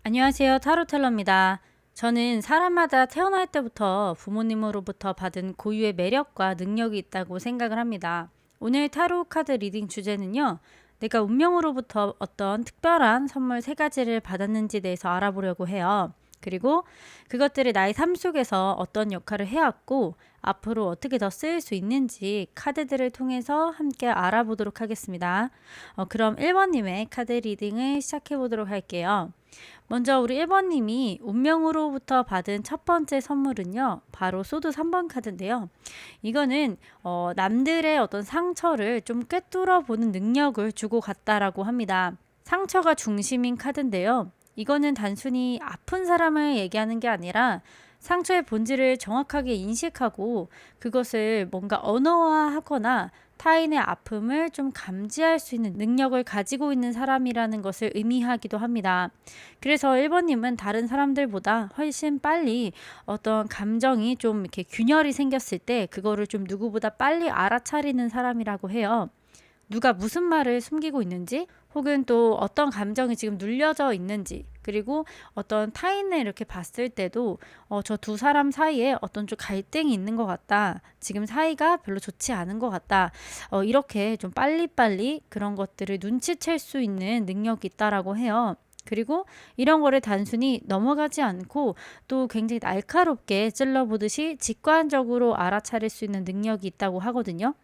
안녕하세요. 타로텔러입니다. 저는 사람마다 태어날 때부터 부모님으로부터 받은 고유의 매력과 능력이 있다고 생각을 합니다. 오늘 타로 카드 리딩 주제는요. 내가 운명으로부터 어떤 특별한 선물 3가지를 받았는지에 대해서 알아보려고 해요. 그리고 그것들이 나의 삶 속에서 어떤 역할을 해왔고 앞으로 어떻게 더 쓰일 수 있는지 카드들을 통해서 함께 알아보도록 하겠습니다. 그럼 1번님의 카드 리딩을 시작해 보도록 할게요. 먼저 우리 1번님이 운명으로부터 받은 첫 번째 선물은요. 바로 소드 3번 카드인데요. 이거는 남들의 어떤 상처를 좀 꿰뚫어 보는 능력을 주고 갔다라고 합니다. 상처가 중심인 카드인데요. 이거는 단순히 아픈 사람을 얘기하는 게 아니라 상처의 본질을 정확하게 인식하고 그것을 뭔가 언어화하거나 타인의 아픔을 좀 감지할 수 있는 능력을 가지고 있는 사람이라는 것을 의미하기도 합니다. 그래서 1번님은 다른 사람들보다 훨씬 빨리 어떤 감정이 좀 이렇게 균열이 생겼을 때 그거를 좀 누구보다 빨리 알아차리는 사람이라고 해요. 누가 무슨 말을 숨기고 있는지 혹은 또 어떤 감정이 지금 눌려져 있는지 그리고 어떤 타인을 이렇게 봤을 때도 저 두 사람 사이에 어떤 좀 갈등이 있는 것 같다. 지금 사이가 별로 좋지 않은 것 같다. 이렇게 좀 빨리빨리 그런 것들을 눈치챌 수 있는 능력이 있다라고 해요. 그리고 이런 거를 단순히 넘어가지 않고 또 굉장히 날카롭게 찔러보듯이 직관적으로 알아차릴 수 있는 능력이 있다고 하거든요.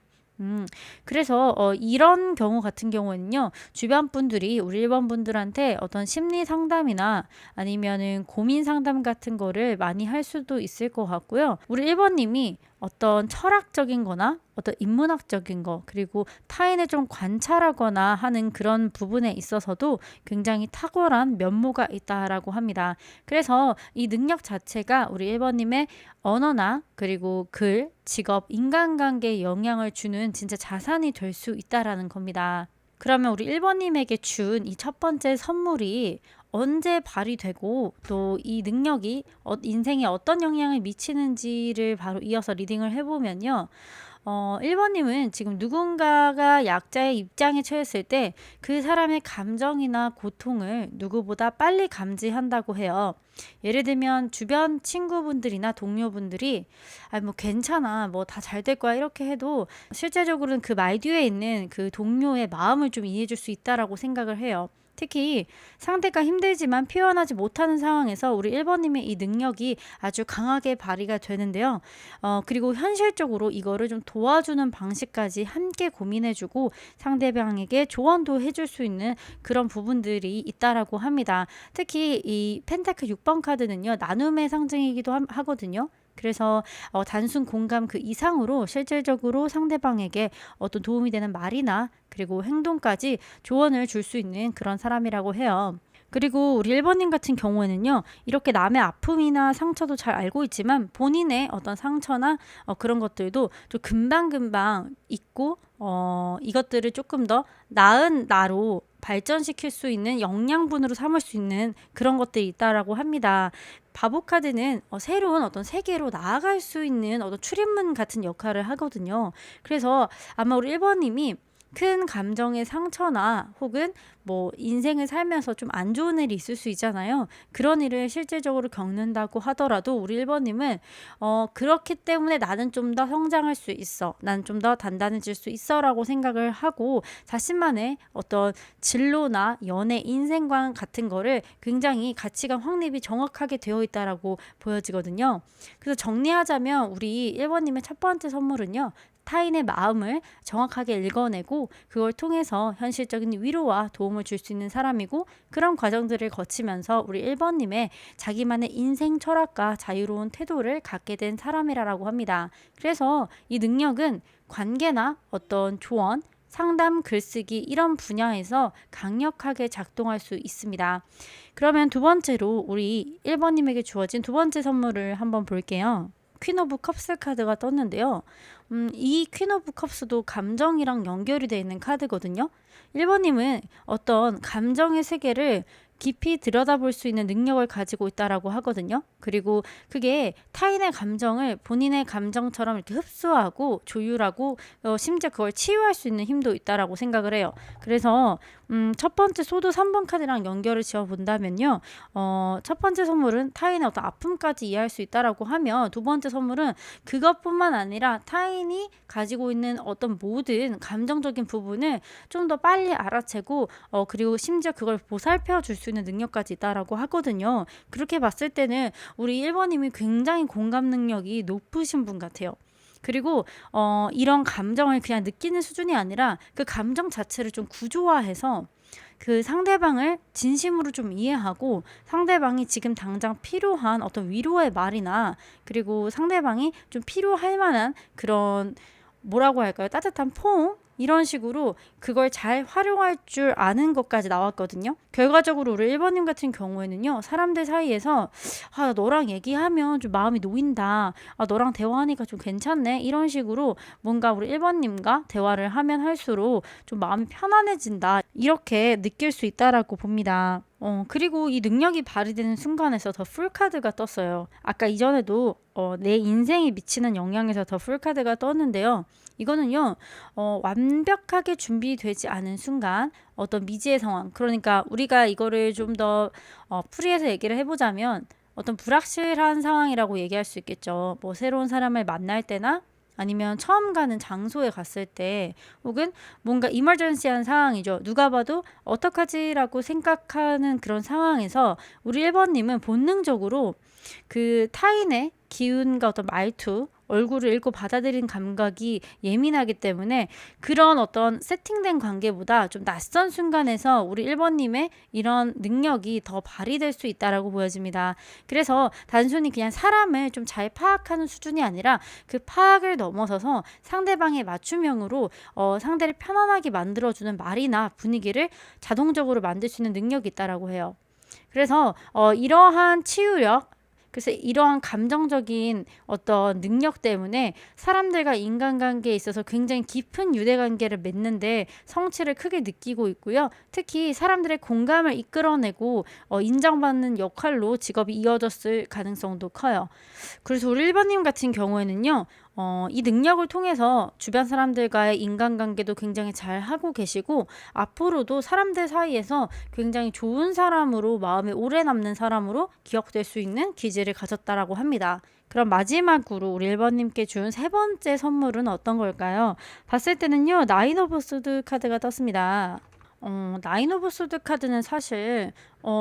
그래서 이런 경우 같은 경우에는요. 주변 분들이 우리 1번 분들한테 어떤 심리 상담이나 아니면은 고민 상담 같은 거를 많이 할 수도 있을 것 같고요. 우리 1번님이 어떤 철학적인 거나 어떤 인문학적인 거 그리고 타인을 좀 관찰하거나 하는 그런 부분에 있어서도 굉장히 탁월한 면모가 있다라고 합니다. 그래서 이 능력 자체가 우리 1번님의 언어나 그리고 글, 직업, 인간관계에 영향을 주는 진짜 자산이 될 수 있다라는 겁니다. 그러면 우리 1번님에게 준 이 첫 번째 선물이 언제 발휘되고 또 이 능력이 인생에 어떤 영향을 미치는지를 바로 이어서 리딩을 해보면요. 1번님은 지금 누군가가 약자의 입장에 처했을 때 그 사람의 감정이나 고통을 누구보다 빨리 감지한다고 해요. 예를 들면 주변 친구분들이나 동료분들이 뭐 괜찮아 뭐 다 잘 될 거야 이렇게 해도 실제적으로는 그 말 뒤에 있는 그 동료의 마음을 좀 이해해 줄 수 있다라고 생각을 해요. 특히 상대가 힘들지만 표현하지 못하는 상황에서 우리 1번님의 이 능력이 아주 강하게 발휘가 되는데요. 그리고 현실적으로 이거를 좀 도와주는 방식까지 함께 고민해주고 상대방에게 조언도 해줄 수 있는 그런 부분들이 있다라고 합니다. 특히 이 펜타클 6번 카드는요. 나눔의 상징이기도 하거든요. 그래서 단순 공감 그 이상으로 실질적으로 상대방에게 어떤 도움이 되는 말이나 그리고 행동까지 조언을 줄 수 있는 그런 사람이라고 해요. 그리고 우리 1번님 같은 경우에는요. 이렇게 남의 아픔이나 상처도 잘 알고 있지만 본인의 어떤 상처나 그런 것들도 좀 금방금방 잊고 이것들을 조금 더 나은 나로 발전시킬 수 있는 영양분으로 삼을 수 있는 그런 것들이 있다라고 합니다. 바보 카드는 새로운 어떤 세계로 나아갈 수 있는 어떤 출입문 같은 역할을 하거든요. 그래서 아마 우리 1번님이 큰 감정의 상처나 혹은 뭐 인생을 살면서 좀 안 좋은 일이 있을 수 있잖아요. 그런 일을 실질적으로 겪는다고 하더라도 우리 1번님은 그렇기 때문에 나는 좀 더 성장할 수 있어. 나는 좀 더 단단해질 수 있어 라고 생각을 하고 자신만의 어떤 진로나 연애 인생관 같은 거를 굉장히 가치관 확립이 정확하게 되어 있다라고 보여지거든요. 그래서 정리하자면 우리 1번님의 첫 번째 선물은요. 타인의 마음을 정확하게 읽어내고 그걸 통해서 현실적인 위로와 도움을 줄 수 있는 사람이고 그런 과정들을 거치면서 우리 1번님의 자기만의 인생 철학과 자유로운 태도를 갖게 된 사람이라고 합니다. 그래서 이 능력은 관계나 어떤 조언, 상담, 글쓰기 이런 분야에서 강력하게 작동할 수 있습니다. 그러면 두 번째로 우리 1번님에게 주어진 두 번째 선물을 한번 볼게요. 퀸 오브 컵스 카드가 떴는데요. 이 퀸 오브 컵스도 감정이랑 연결이 되어 있는 카드거든요. 1번님은 어떤 감정의 세계를 깊이 들여다볼 수 있는 능력을 가지고 있다라고 하거든요. 그리고 그게 타인의 감정을 본인의 감정처럼 이렇게 흡수하고 조율하고 심지어 그걸 치유할 수 있는 힘도 있다라고 생각을 해요. 그래서 첫 번째 소드 3번 카드랑 연결을 지어 본다면요. 첫 번째 선물은 타인의 어떤 아픔까지 이해할 수 있다라고 하면, 두 번째 선물은 그것뿐만 아니라 타인이 가지고 있는 어떤 모든 감정적인 부분을 좀 더 빨리 알아채고 그리고 심지어 그걸 보살펴 줄 수 있는 능력까지 있다라고 하거든요. 그렇게 봤을 때는 우리 1번님이 굉장히 공감 능력이 높으신 분 같아요. 그리고 이런 감정을 그냥 느끼는 수준이 아니라 그 감정 자체를 좀 구조화해서 그 상대방을 진심으로 좀 이해하고, 상대방이 지금 당장 필요한 어떤 위로의 말이나, 그리고 상대방이 좀 필요할 만한 그런, 뭐라고 할까요? 따뜻한 포옹? 이런 식으로 그걸 잘 활용할 줄 아는 것까지 나왔거든요. 결과적으로 우리 1번님 같은 경우에는요, 사람들 사이에서 너랑 얘기하면 좀 마음이 놓인다, 너랑 대화하니까 좀 괜찮네, 이런 식으로 뭔가 우리 1번님과 대화를 하면 할수록 좀 마음이 편안해진다, 이렇게 느낄 수 있다라고 봅니다. 그리고 이 능력이 발휘되는 순간에서 더 풀카드가 떴어요. 아까 이전에도 내 인생에 미치는 영향에서 더 풀카드가 떴는데요. 이거는요, 완벽하게 준비되지 않은 순간 어떤 미지의 상황, 그러니까 우리가 이거를 좀 더 풀이해서 얘기를 해보자면 어떤 불확실한 상황이라고 얘기할 수 있겠죠. 뭐 새로운 사람을 만날 때나, 아니면 처음 가는 장소에 갔을 때, 혹은 뭔가 이머전시한 상황이죠. 누가 봐도 어떡하지라고 생각하는 그런 상황에서 우리 1번님은 본능적으로 그 타인의 기운과 어떤 말투, 얼굴을 읽고 받아들이는 감각이 예민하기 때문에 그런 어떤 세팅된 관계보다 좀 낯선 순간에서 우리 1번님의 이런 능력이 더 발휘될 수 있다라고 보여집니다. 그래서 단순히 그냥 사람을 좀 잘 파악하는 수준이 아니라 그 파악을 넘어서서 상대방의 맞춤형으로 상대를 편안하게 만들어주는 말이나 분위기를 자동적으로 만들 수 있는 능력이 있다라고 해요. 그래서 이러한 치유력, 그래서 이러한 감정적인 어떤 능력 때문에 사람들과 인간관계에 있어서 굉장히 깊은 유대관계를 맺는데 성취를 크게 느끼고 있고요. 특히 사람들의 공감을 이끌어내고 인정받는 역할로 직업이 이어졌을 가능성도 커요. 그래서 우리 1번님 같은 경우에는요, 이 능력을 통해서 주변 사람들과의 인간관계도 굉장히 잘 하고 계시고, 앞으로도 사람들 사이에서 굉장히 좋은 사람으로, 마음에 오래 남는 사람으로 기억될 수 있는 기질을 가졌다라고 합니다. 그럼 마지막으로 우리 1번님께 준 세 번째 선물은 어떤 걸까요? 봤을 때는요, 나인 오브 소드 카드가 떴습니다. 나인 오브 소드 카드는 사실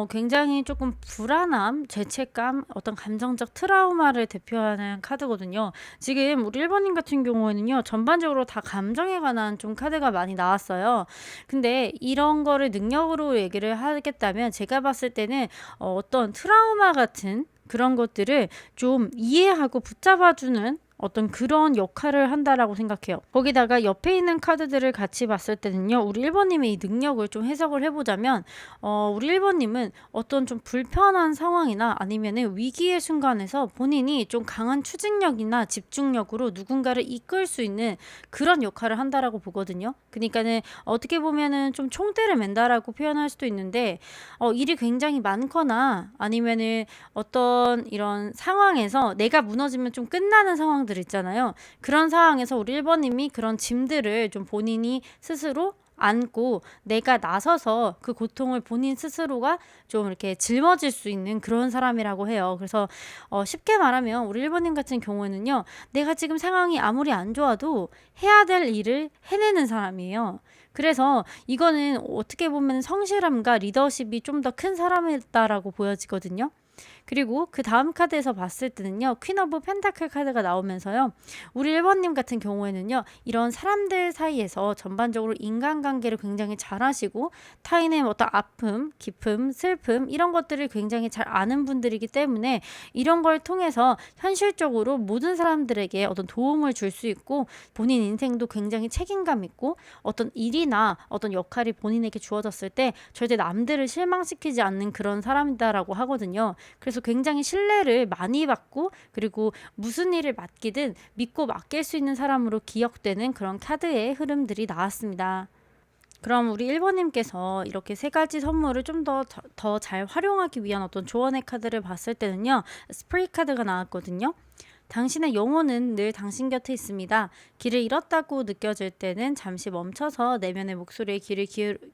굉장히 조금 불안함, 죄책감, 어떤 감정적 트라우마를 대표하는 카드거든요. 지금 우리 1번님 같은 경우에는요, 전반적으로 다 감정에 관한 좀 카드가 많이 나왔어요. 근데 이런 거를 능력으로 얘기를 하겠다면 제가 봤을 때는 어떤 트라우마 같은 그런 것들을 좀 이해하고 붙잡아주는 어떤 그런 역할을 한다라고 생각해요. 거기다가 옆에 있는 카드들을 같이 봤을 때는요, 우리 1번님의 이 능력을 좀 해석을 해보자면 우리 1번님은 어떤 좀 불편한 상황이나 아니면은 위기의 순간에서 본인이 좀 강한 추진력이나 집중력으로 누군가를 이끌 수 있는 그런 역할을 한다라고 보거든요. 그러니까는 어떻게 보면은 좀 총대를 맨다라고 표현할 수도 있는데, 일이 굉장히 많거나 아니면은 어떤 이런 상황에서 내가 무너지면 좀 끝나는 상황들 있잖아요. 그런 상황에서 우리 1번님이 그런 짐들을 좀 본인이 스스로 안고 내가 나서서 그 고통을 본인 스스로가 좀 이렇게 짊어질 수 있는 그런 사람이라고 해요. 그래서 쉽게 말하면 우리 1번님 같은 경우에는요, 내가 지금 상황이 아무리 안 좋아도 해야 될 일을 해내는 사람이에요. 그래서 이거는 어떻게 보면 성실함과 리더십이 좀 더 큰 사람이다라고 보여지거든요. 그리고 그 다음 카드에서 봤을 때는요, 퀸 오브 펜타클 카드가 나오면서요, 우리 1번님 같은 경우에는요, 이런 사람들 사이에서 전반적으로 인간관계를 굉장히 잘 하시고 타인의 어떤 아픔, 기쁨, 슬픔 이런 것들을 굉장히 잘 아는 분들이기 때문에 이런 걸 통해서 현실적으로 모든 사람들에게 어떤 도움을 줄 수 있고, 본인 인생도 굉장히 책임감 있고, 어떤 일이나 어떤 역할이 본인에게 주어졌을 때 절대 남들을 실망시키지 않는 그런 사람이다라고 하거든요. 그래서 굉장히 신뢰를 많이 받고, 그리고 무슨 일을 맡기든 믿고 맡길 수 있는 사람으로 기억되는 그런 카드의 흐름들이 나왔습니다. 그럼 우리 1번님께서 이렇게 세 가지 선물을 좀 더 잘 활용하기 위한 어떤 조언의 카드를 봤을 때는요, 스프레이 카드가 나왔거든요. 당신의 영혼은 늘 당신 곁에 있습니다. 길을 잃었다고 느껴질 때는 잠시 멈춰서 내면의 목소리에 귀를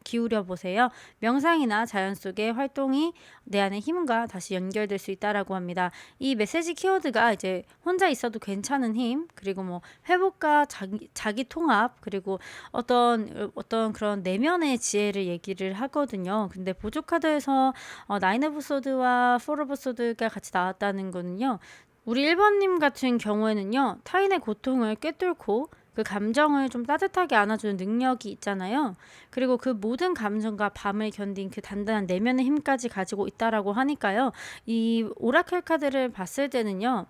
기울여 보세요. 명상이나 자연 속의 활동이 내 안의 힘과 다시 연결될 수 있다라고 합니다. 이 메시지 키워드가 이제 혼자 있어도 괜찮은 힘, 그리고 뭐 회복과 자기 통합, 그리고 어떤 그런 내면의 지혜를 얘기를 하거든요. 근데 보조 카드에서 나인 오브 소드와 포 오브 소드가 같이 나왔다는 거는요. 우리 1번님 같은 경우에는요, 타인의 고통을 꿰뚫고 그 감정을 좀 따뜻하게 안아주는 능력이 있잖아요. 그리고 그 모든 감정과 밤을 견딘 그 단단한 내면의 힘까지 가지고 있다라고 하니까요. 이 오라클 카드를 봤을 때는요,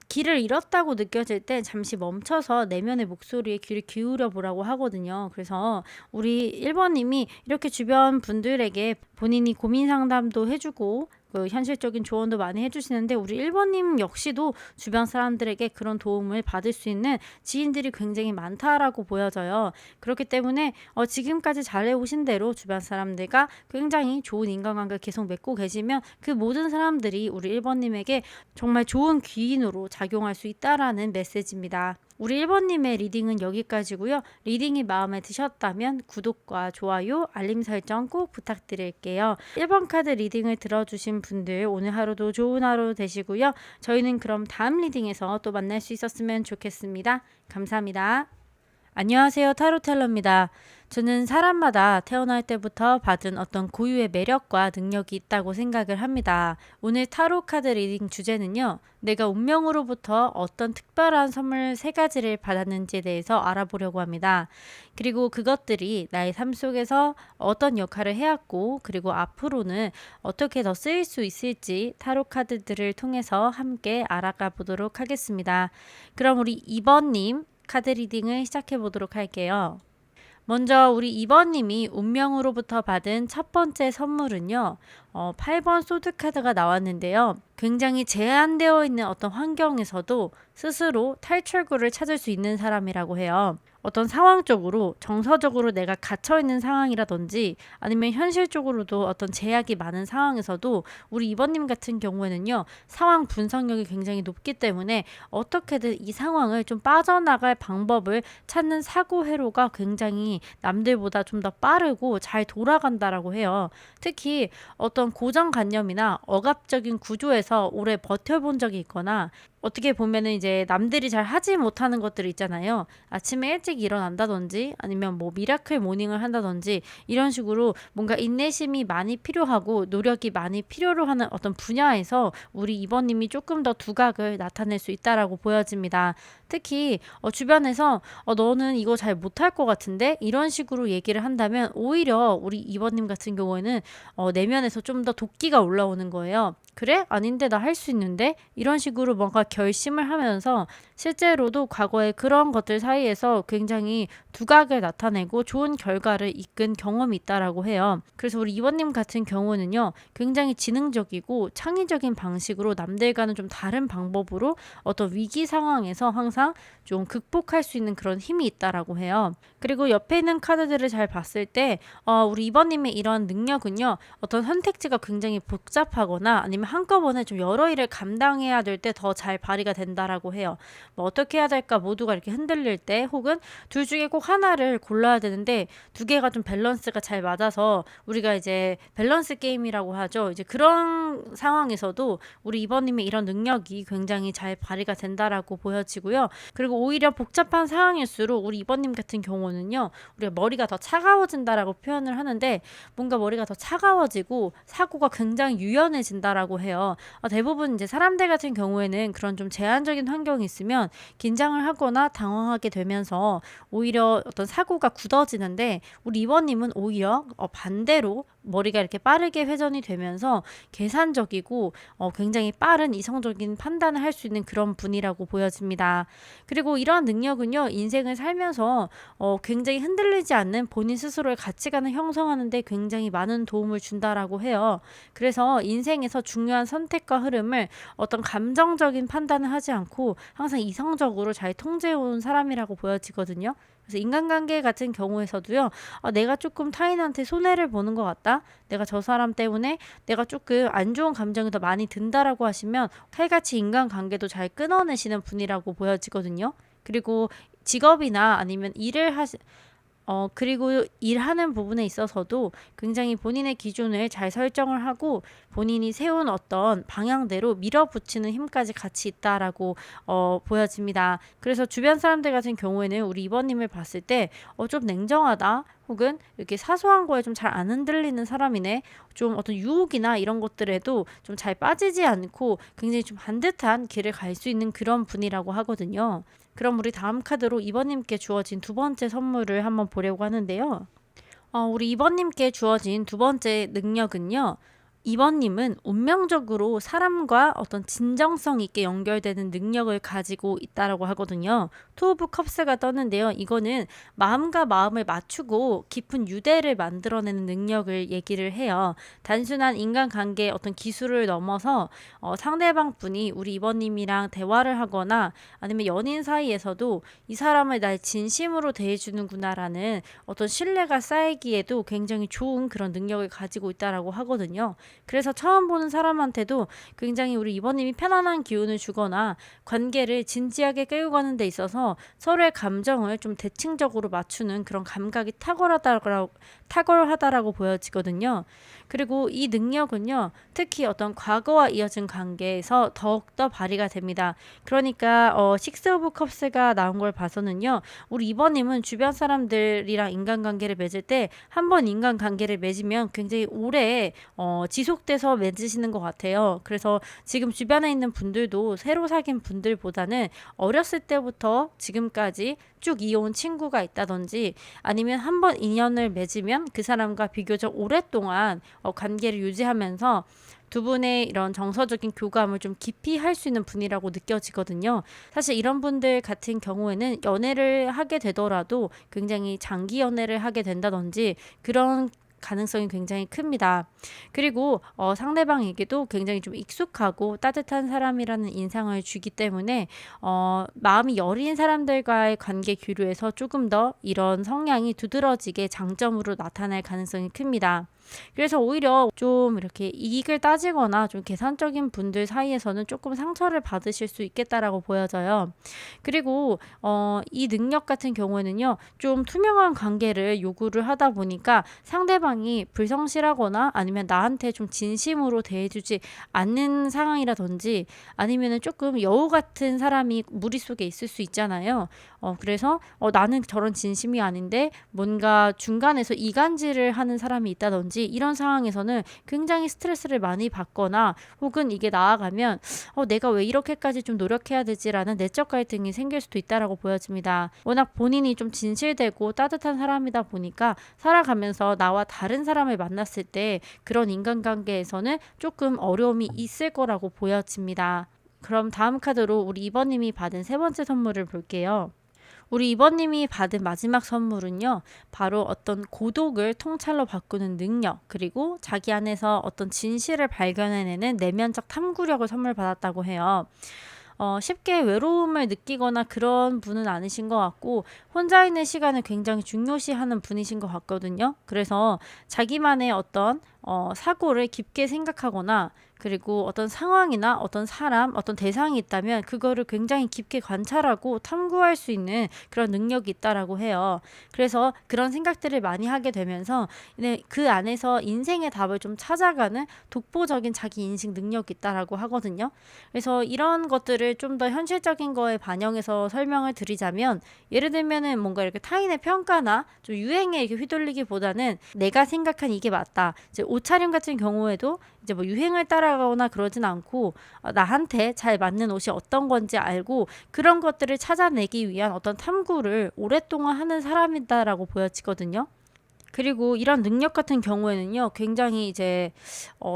길을 잃었다고 느껴질 때 잠시 멈춰서 내면의 목소리에 귀를 기울여 보라고 하거든요. 그래서 우리 1번님이 이렇게 주변 분들에게 본인이 고민 상담도 해주고 그 현실적인 조언도 많이 해주시는데 우리 1번님 역시도 주변 사람들에게 그런 도움을 받을 수 있는 지인들이 굉장히 많다라고 보여져요. 그렇기 때문에 지금까지 잘해오신 대로 주변 사람들과 굉장히 좋은 인간관계를 계속 맺고 계시면 그 모든 사람들이 우리 1번님에게 정말 좋은 귀인으로 작용할 수 있다라는 메시지입니다. 우리 1번님의 리딩은 여기까지고요. 리딩이 마음에 드셨다면 구독과 좋아요, 알림 설정 꼭 부탁드릴게요. 1번 카드 리딩을 들어주신 분들 오늘 하루도 좋은 하루 되시고요. 저희는 그럼 다음 리딩에서 또 만날 수 있었으면 좋겠습니다. 감사합니다. 안녕하세요. 타로텔러입니다. 저는 사람마다 태어날 때부터 받은 어떤 고유의 매력과 능력이 있다고 생각을 합니다. 오늘 타로 카드 리딩 주제는요. 내가 운명으로부터 어떤 특별한 선물 3가지를 받았는지에 대해서 알아보려고 합니다. 그리고 그것들이 나의 삶 속에서 어떤 역할을 해왔고 그리고 앞으로는 어떻게 더 쓰일 수 있을지 타로 카드들을 통해서 함께 알아가 보도록 하겠습니다. 그럼 우리 2번님 카드 리딩을 시작해 보도록 할게요. 먼저 우리 2번님이 운명으로부터 받은 첫 번째 선물은요. 8번 소드 카드가 나왔는데요. 굉장히 제한되어 있는 어떤 환경에서도 스스로 탈출구를 찾을 수 있는 사람이라고 해요. 어떤 상황적으로 정서적으로 내가 갇혀있는 상황이라든지 아니면 현실적으로도 어떤 제약이 많은 상황에서도 우리 2번님 같은 경우에는요. 상황 분석력이 굉장히 높기 때문에 어떻게든 이 상황을 좀 빠져나갈 방법을 찾는 사고 회로가 굉장히 남들보다 좀 더 빠르고 잘 돌아간다라고 해요. 특히 어떤 고정관념이나 억압적인 구조에서 오래 버텨본 적이 있거나 어떻게 보면은 이제 남들이 잘 하지 못하는 것들 있잖아요. 아침에 일찍 일어난다든지 아니면 뭐 미라클 모닝을 한다든지 이런 식으로 뭔가 인내심이 많이 필요하고 노력이 많이 필요로 하는 어떤 분야에서 우리 2번님이 조금 더 두각을 나타낼 수 있다라고 보여집니다. 특히 주변에서 너는 이거 잘 못할 것 같은데 이런 식으로 얘기를 한다면 오히려 우리 2번님 같은 경우에는 내면에서 좀 더 도끼가 올라오는 거예요. 그래? 아닌데 나 할 수 있는데? 이런 식으로 뭔가 결심을 하면서 실제로도 과거에 그런 것들 사이에서 굉장히 두각을 나타내고 좋은 결과를 이끈 경험이 있다라고 해요. 그래서 우리 2번님 같은 경우는요. 굉장히 지능적이고 창의적인 방식으로 남들과는 좀 다른 방법으로 어떤 위기 상황에서 항상 좀 극복할 수 있는 그런 힘이 있다라고 해요. 그리고 옆에 있는 카드들을 잘 봤을 때 우리 2번님의 이런 능력은요. 어떤 선택지가 굉장히 복잡하거나 아니면 한꺼번에 좀 여러 일을 감당해야 될 때 더 잘 발휘가 된다라고 해요. 뭐 어떻게 해야 될까 모두가 이렇게 흔들릴 때 혹은 둘 중에 꼭 하나를 골라야 되는데 두 개가 좀 밸런스가 잘 맞아서 우리가 이제 밸런스 게임이라고 하죠. 이제 그런 상황에서도 우리 2번님의 이런 능력이 굉장히 잘 발휘가 된다라고 보여지고요. 그리고 오히려 복잡한 상황일수록 우리 2번님 같은 경우는요. 우리가 머리가 더 차가워진다라고 표현을 하는데 뭔가 머리가 더 차가워지고 사고가 굉장히 유연해진다라고 해요. 대부분 이제 사람들 같은 경우에는 그런 좀 제한적인 환경이 있으면 긴장을 하거나 당황하게 되면서 오히려 어떤 사고가 굳어지는데 우리 2번님은 오히려 반대로 머리가 이렇게 빠르게 회전이 되면서 계산적이고 굉장히 빠른 이성적인 판단을 할 수 있는 그런 분이라고 보여집니다. 그리고 이러한 능력은요. 인생을 살면서 굉장히 흔들리지 않는 본인 스스로의 가치관을 형성하는 데 굉장히 많은 도움을 준다라고 해요. 그래서 인생에서 중요한 선택과 흐름을 어떤 감정적인 판단을 하지 않고 항상 이성적으로 잘 통제해온 사람이라고 보여지거든요. 그래서 인간관계 같은 경우에서도요. 내가 조금 타인한테 손해를 보는 것 같다. 내가 저 사람 때문에 내가 조금 안 좋은 감정이 더 많이 든다라고 하시면 칼같이 인간관계도 잘 끊어내시는 분이라고 보여지거든요. 그리고 직업이나 아니면 그리고 일하는 부분에 있어서도 굉장히 본인의 기준을 잘 설정을 하고 본인이 세운 어떤 방향대로 밀어붙이는 힘까지 같이 있다라고 보여집니다. 그래서 주변 사람들 같은 경우에는 우리 이번님을 봤을 때 좀 냉정하다. 혹은 이렇게 사소한 거에 좀 잘 안 흔들리는 사람이네. 좀 어떤 유혹이나 이런 것들에도 좀 잘 빠지지 않고 굉장히 좀 반듯한 길을 갈 수 있는 그런 분이라고 하거든요. 그럼 우리 다음 카드로 이번님께 주어진 두 번째 선물을 한번 보려고 하는데요. 우리 이번님께 주어진 두 번째 능력은요. 이번님은 운명적으로 사람과 어떤 진정성 있게 연결되는 능력을 가지고 있다라고 하거든요. 투 오브 컵스가 떴는데요. 이거는 마음과 마음을 맞추고 깊은 유대를 만들어내는 능력을 얘기를 해요. 단순한 인간관계의 어떤 기술을 넘어서 상대방 분이 우리 이번님이랑 대화를 하거나 아니면 연인 사이에서도 이 사람을 날 진심으로 대해주는구나라는 어떤 신뢰가 쌓이기에도 굉장히 좋은 그런 능력을 가지고 있다라고 하거든요. 그래서 처음 보는 사람한테도 굉장히 우리 이번님이 편안한 기운을 주거나 관계를 진지하게 끌고 가는 데 있어서 서로의 감정을 좀 대칭적으로 맞추는 그런 감각이 탁월하다라고 보여지거든요. 그리고 이 능력은요, 특히 어떤 과거와 이어진 관계에서 더욱더 발휘가 됩니다. 그러니까 식스 오브 컵스가 나온 걸 봐서는요, 우리 이번님은 주변 사람들이랑 인간관계를 맺을 때 한 번 인간관계를 맺으면 굉장히 오래 지속돼서 맺으시는 것 같아요. 그래서 지금 주변에 있는 분들도 새로 사귄 분들보다는 어렸을 때부터 지금까지 쭉 이어온 친구가 있다든지 아니면 한 번 인연을 맺으면 그 사람과 비교적 오랫동안 관계를 유지하면서 두 분의 이런 정서적인 교감을 좀 깊이 할 수 있는 분이라고 느껴지거든요. 사실 이런 분들 같은 경우에는 연애를 하게 되더라도 굉장히 장기 연애를 하게 된다든지 그런 가능성이 굉장히 큽니다. 그리고 상대방에게도 굉장히 좀 익숙하고 따뜻한 사람이라는 인상을 주기 때문에 마음이 여린 사람들과의 관계 교류에서 조금 더 이런 성향이 두드러지게 장점으로 나타날 가능성이 큽니다. 그래서 오히려 좀 이렇게 이익을 따지거나 좀 계산적인 분들 사이에서는 조금 상처를 받으실 수 있겠다라고 보여져요. 그리고 이 능력 같은 경우에는요, 좀 투명한 관계를 요구를 하다 보니까 상대방이 불성실하거나 아니면 나한테 좀 진심으로 대해주지 않는 상황이라든지 아니면은 조금 여우 같은 사람이 무리 속에 있을 수 있잖아요. 그래서 나는 저런 진심이 아닌데 뭔가 중간에서 이간질을 하는 사람이 있다든지 이런 상황에서는 굉장히 스트레스를 많이 받거나 혹은 이게 나아가면 내가 왜 이렇게까지 좀 노력해야 되지라는 내적 갈등이 생길 수도 있다라고 보여집니다. 워낙 본인이 좀 진실되고 따뜻한 사람이다 보니까 살아가면서 나와 다른 사람을 만났을 때 그런 인간관계에서는 조금 어려움이 있을 거라고 보여집니다. 그럼 다음 카드로 우리 이번님이 받은 세 번째 선물을 볼게요. 우리 이번님이 받은 마지막 선물은요, 바로 어떤 고독을 통찰로 바꾸는 능력, 그리고 자기 안에서 어떤 진실을 발견해내는 내면적 탐구력을 선물 받았다고 해요. 쉽게 외로움을 느끼거나 그런 분은 아니신 것 같고 혼자 있는 시간을 굉장히 중요시하는 분이신 것 같거든요. 그래서 자기만의 어떤 사고를 깊게 생각하거나 그리고 어떤 상황이나 어떤 사람, 어떤 대상이 있다면 그거를 굉장히 깊게 관찰하고 탐구할 수 있는 그런 능력이 있다라고 해요. 그래서 그런 생각들을 많이 하게 되면서 그 안에서 인생의 답을 좀 찾아가는 독보적인 자기 인식 능력이 있다라고 하거든요. 그래서 이런 것들을 좀 더 현실적인 거에 반영해서 설명을 드리자면 예를 들면은 뭔가 이렇게 타인의 평가나 좀 유행에 이렇게 휘둘리기보다는 내가 생각한 이게 맞다. 이제 옷차림 같은 경우에도 이제 뭐 유행을 따라가거나 그러진 않고 나한테 잘 맞는 옷이 어떤 건지 알고 그런 것들을 찾아내기 위한 어떤 탐구를 오랫동안 하는 사람이다라고 보여지거든요. 그리고 이런 능력 같은 경우에는요, 굉장히 이제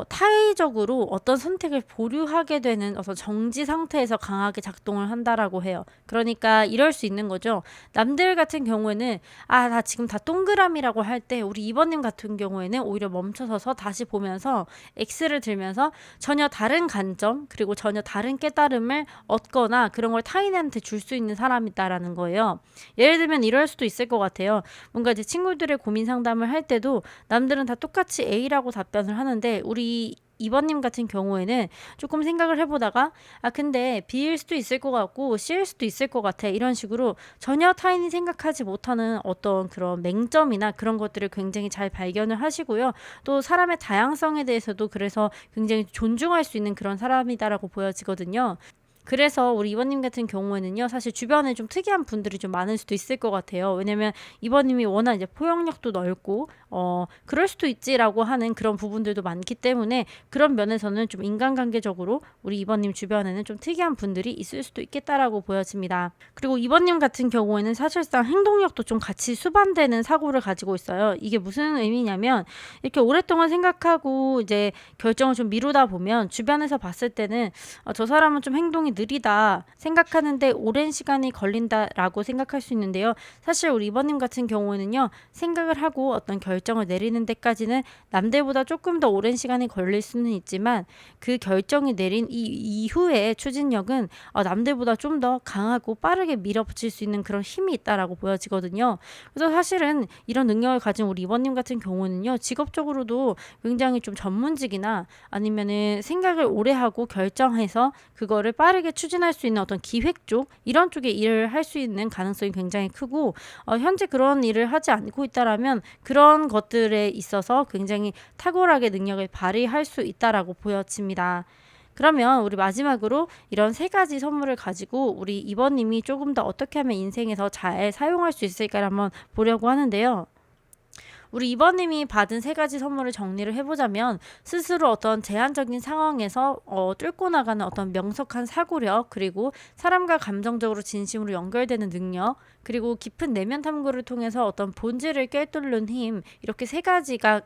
타의적으로 어떤 선택을 보류하게 되는 어떤 정지 상태에서 강하게 작동을 한다라고 해요. 그러니까 이럴 수 있는 거죠. 남들 같은 경우에는 나 지금 다 동그라미라고 할 때 우리 이번님 같은 경우에는 오히려 멈춰서서 다시 보면서 X를 들면서 전혀 다른 관점 그리고 전혀 다른 깨달음을 얻거나 그런 걸 타인한테 줄 수 있는 사람이다라는 거예요. 예를 들면 이럴 수도 있을 것 같아요. 뭔가 이제 친구들의 고민 상담을 할 때도 남들은 다 똑같이 A라고 답변을 하는데 우리 이번님 같은 경우에는 조금 생각을 해보다가 근데 B일 수도 있을 것 같고 C일 수도 있을 것 같아 이런 식으로 전혀 타인이 생각하지 못하는 어떤 그런 맹점이나 그런 것들을 굉장히 잘 발견을 하시고요. 또 사람의 다양성에 대해서도 그래서 굉장히 존중할 수 있는 그런 사람이다라고 보여지거든요. 그래서 우리 이번님 같은 경우에는요, 사실 주변에 좀 특이한 분들이 좀 많을 수도 있을 것 같아요. 왜냐면 이번님이 워낙 이제 포용력도 넓고, 그럴 수도 있지라고 하는 그런 부분들도 많기 때문에 그런 면에서는 좀 인간관계적으로 우리 이번님 주변에는 좀 특이한 분들이 있을 수도 있겠다라고 보여집니다. 그리고 이번님 같은 경우에는 사실상 행동력도 좀 같이 수반되는 사고를 가지고 있어요. 이게 무슨 의미냐면 이렇게 오랫동안 생각하고 이제 결정을 좀 미루다 보면 주변에서 봤을 때는 저 사람은 좀 행동이 느리다 생각하는데 오랜 시간이 걸린다라고 생각할 수 있는데요. 사실 우리 이번님 같은 경우에는요. 생각을 하고 어떤 결정을 내리는 데까지는 남들보다 조금 더 오랜 시간이 걸릴 수는 있지만 그 결정이 내린 이후에 추진력은 남들보다 좀 더 강하고 빠르게 밀어붙일 수 있는 그런 힘이 있다라고 보여지거든요. 그래서 사실은 이런 능력을 가진 우리 이번님 같은 경우는요. 직업적으로도 굉장히 좀 전문직이나 아니면은 생각을 오래 하고 결정해서 그거를 빠르게 추진할 수 있는 어떤 기획 쪽 이런 쪽에 일을 할 수 있는 가능성이 굉장히 크고 현재 그런 일을 하지 않고 있다라면 그런 것들에 있어서 굉장히 탁월하게 능력을 발휘할 수 있다라고 보여집니다. 그러면 우리 마지막으로 이런 세 가지 선물을 가지고 우리 이번님이 조금 더 어떻게 하면 인생에서 잘 사용할 수 있을까를 한번 보려고 하는데요. 우리 이번님이 받은 세 가지 선물을 정리를 해보자면 스스로 어떤 제한적인 상황에서 뚫고 나가는 어떤 명석한 사고력 사람과 감정적으로 진심으로 연결되는 능력 그리고 깊은 내면 탐구를 통해서 어떤 본질을 꿰뚫는 힘 이렇게 세 가지가